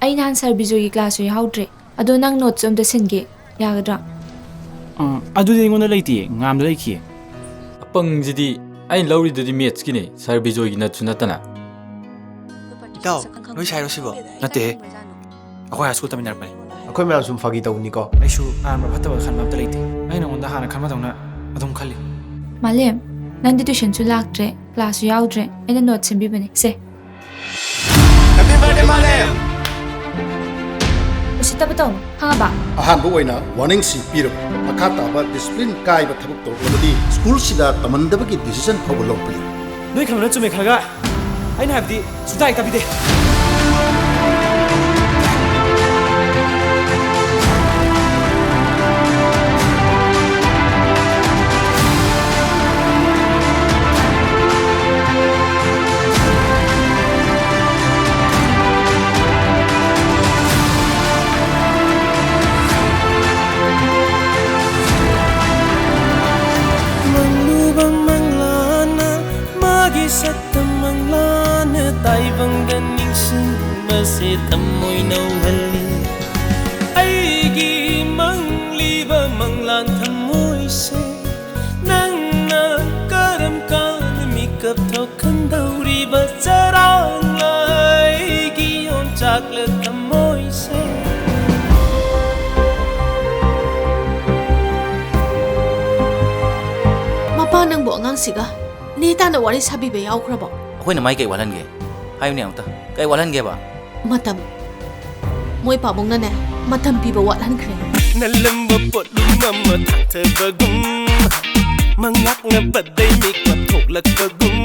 ꯑꯩ ꯅꯍꯥꯟ ꯁꯔ ꯕꯤꯖꯣꯏꯒꯤ ꯀ꯭ꯂꯥꯁꯁꯨ ꯌꯥꯎꯗ꯭ꯔꯦ ꯑꯗꯣ ꯅꯪ ꯅꯣꯠꯁꯨ ꯑꯝꯇ ꯁꯤꯟꯒꯦ ꯌꯥꯒꯗ꯭ꯔꯥ? ꯑꯗꯨꯗꯤ ꯑꯩꯉꯣꯟꯗ ꯂꯩꯇꯤꯌꯦ, ꯉꯥꯝꯗ ꯂꯩꯈꯤꯌꯦ. ꯑꯄꯪꯁꯤꯗꯤ ꯑꯩꯅ ꯂꯧꯔꯤꯗꯨꯗꯤ ꯃꯦꯠꯁꯀꯤꯅꯦ, ꯁꯔ ꯕꯤꯖꯣꯏꯒꯤ ꯅꯠꯁꯨ ꯅꯠꯇꯅ. ꯏꯇꯥꯎ, ꯅꯣꯏ ꯁꯥꯏꯔꯣ ꯁꯤꯕꯣ? ꯅꯠꯇꯦꯍꯦ, ꯑꯩꯈꯣꯏ ꯍꯥꯏ ꯁ꯭ꯀꯨꯜ ꯇꯝꯃꯤꯟꯅꯔꯛꯄꯅꯤ. ꯑꯩꯈꯣꯏ ꯃꯌꯥꯝ ꯁꯨꯝ ꯐꯥꯒꯤ ꯇꯧꯅꯤꯀꯣ. ꯑꯩꯁꯨ ꯑꯔꯥꯟꯕ ꯐꯠꯇꯕ ꯈꯟꯕ ꯑꯝꯇ ꯂꯩꯇꯦ. ꯑꯩ ꯅꯉꯣꯟꯗ ꯍꯥꯟꯅ ꯈꯟꯕꯗꯧꯅ ꯑꯗꯨꯝ ꯈꯜꯂꯤ. ꯃꯥꯂꯦꯝ, ꯅꯪꯗꯤ ꯇꯨꯏꯁꯟꯁꯨ ꯂꯥꯛꯇ꯭ꯔꯦ, ꯀ꯭ꯂꯥꯁꯁꯨ ꯌꯥꯎꯗ꯭ꯔꯦ. ꯑꯩꯅ ꯅꯣꯠ ꯁꯦꯝꯕꯤꯕꯅꯦ. ꯁꯦ. Happy birthday, Malem! ꯎꯁꯤꯠꯇꯕ ꯇꯧꯅꯨ, ꯈꯪꯉꯕ? ꯑꯍꯥꯟꯕ ꯑꯣꯏꯅ ꯋꯥꯔꯅꯤꯡꯁꯤ ꯄꯤꯔꯕ ꯃꯈꯥ ꯇꯥꯕ ꯗꯤꯁꯤꯄ꯭ꯂꯤꯟ ꯀꯥꯏꯕ ꯊꯕꯛ ꯇꯧꯔꯛꯂꯕꯗꯤ ꯁ꯭ꯀꯨꯜꯁꯤꯗ ꯇꯝꯍꯟꯗꯕꯒꯤ ꯗꯤꯁꯤꯖꯟ ꯐꯥꯎꯕ ꯂꯧꯕ ꯌꯥꯏ. ꯅꯣꯏ ꯈꯟꯕꯅ ꯆꯨꯝꯃꯦ ꯈꯜꯂꯒ ꯑꯩꯅ ꯍꯥꯏꯕꯗꯤ ꯁꯨꯡꯇꯥ ꯇꯥꯕꯤꯗꯦ. Mapa nang bo ngang siga ne ta na wari sabi be yaw khra ba ꯑꯩꯈꯣꯏꯅ ꯃꯥꯏ ꯀꯩ ꯋꯥꯠꯍꯟꯒꯦ? ꯍꯥꯏꯌꯨꯅꯦ ꯑꯃꯨꯛꯇ. ꯀꯩ ꯋꯥꯠꯍꯟꯒꯦꯕ? matam moi pa mong na ne matam pi ba wat han khre Nalamba pot lumama thang bagum mangak na baday mi kwat thok lak bagum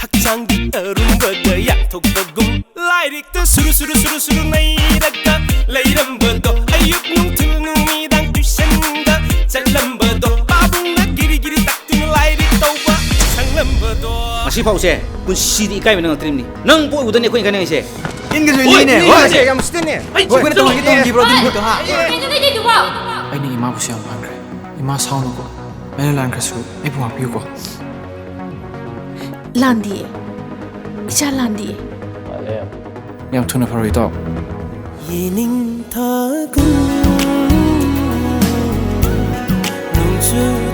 hakchang di arum baga yak thok bagum lairik ta suru suru suru suru nai rakka lairam bado ayuk nung thil nung mi dang tuition da chalam bado babung na giri giri tak tin lairik tawba changlam bado Masih pause kunsi di ikai menang trim ni nang po udan ni ko ingkana ise Inga Joy ne. Hoy, yam stin ne. Hoy, tong gibro din ko ha. ꯑꯩꯅ ꯏꯃꯥꯕꯨꯁꯨ ꯌꯥꯝ ꯂꯥꯟꯈ꯭ꯔꯦ. ꯏꯃꯥ ꯁꯥꯎꯅꯨꯀꯣ. ꯑꯩꯅ ꯂꯥꯟꯈ꯭ꯔꯁꯨ ꯑꯩꯕꯨ ꯉꯥꯛꯄꯤꯌꯨꯀꯣ. landi icha landi ꯌꯥꯝ ꯊꯨꯅ ꯐꯔꯣ ꯏꯇꯥꯎ. 예닝 타군 농주